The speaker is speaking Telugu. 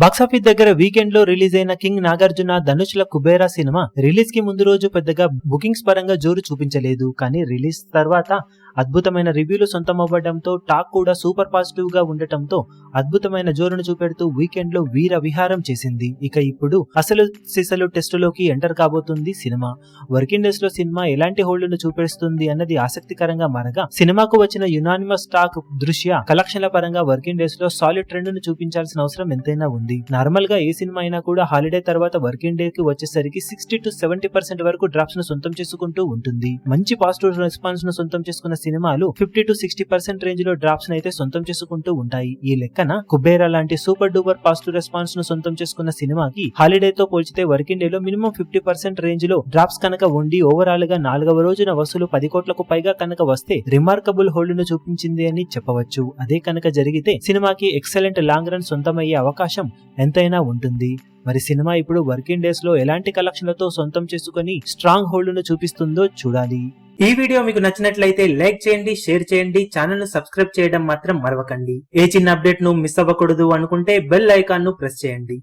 బాక్సాఫీస్ దగ్గర వీకెండ్ లో రిలీజ్ అయిన కింగ్ నాగార్జున ధనుష్ల కుబేరా సినిమా రిలీజ్ కి ముందు రోజు పెద్దగా బుకింగ్స్ పరంగా జోరు చూపించలేదు. కానీ రిలీజ్ తర్వాత అద్భుతమైన రివ్యూలు సొంతమవ్వడంతో టాక్ కూడా సూపర్ పాజిటివ్ గా ఉండటంతో అద్భుతమైన జోరును చూపెడుతూ వీకెండ్ లో వీర విహారం చేసింది. ఇక ఇప్పుడు అసలు సిసలు టెస్టులోకి ఎంటర్ కాబోతుంది సినిమా. వర్కింగ్ డేస్ లో సినిమా ఎలాంటి హోల్డ్ను చూపిస్తుంది అన్నది ఆసక్తికరంగా మారగా, సినిమాకు వచ్చిన యునానిమస్ టాక్ దృష్ట్యా కలెక్షన్ల పరంగా వర్కింగ్ డేస్ లో సాలిడ్ ట్రెండ్ ను చూపించాల్సిన అవసరం ఎంతైనా ఉంది. నార్మల్ గా ఏ సినిమా అయినా కూడా హాలిడే తర్వాత వర్కింగ్ డే కి వచ్చేసరికి 60 to 70% వరకు డ్రాప్స్ ను సొంతం చేసుకుంటూ ఉంటుంది. మంచి పాజిటివ్ రెస్పాన్స్ ను సొంతం చేసుకున్న సినిమాలు 50 to 60% రేంజ్ లో డ్రాప్స్ ను అయితే సొంతం చేసుకుంటూ ఉంటాయి. ఈ లెక్కన కుబేరా లాంటి సూపర్ డూపర్ పాజిటివ్ రెస్పాన్స్ ను సొంతం చేసుకున్న సినిమాకి హాలిడే తో పోల్చితే వర్కింగ్ డే లో మినిమం 50% రేంజ్ లో డ్రాప్స్ కనుక ఉండి ఓవరాల్ గా 4వ రోజున వసూలు 10 కోట్లకు పైగా కనుక వస్తే రిమార్కబుల్ హోల్డ్ ను చూపించింది అని చెప్పవచ్చు. అదే కనుక జరిగితే సినిమాకి ఎక్సలెంట్ లాంగ్ రన్ సొంతమయ్యే అవకాశం ఎంతైనా ఉంటుంది. మరి సినిమా ఇప్పుడు వర్కింగ్ డేస్ లో ఎలాంటి కలెక్షన్లతో సొంతం చేసుకుని స్ట్రాంగ్ హోల్డ్ ను చూపిస్తుందో చూడాలి. ఈ వీడియో మీకు నచ్చినట్లయితే లైక్ చేయండి, షేర్ చేయండి, ఛానల్ ను సబ్స్క్రైబ్ చేయడం మాత్రం మరవకండి. ఏ చిన్న అప్డేట్ ను మిస్ అవ్వకూడదు అనుకుంటే బెల్ ఐకాన్ ను ప్రెస్ చేయండి.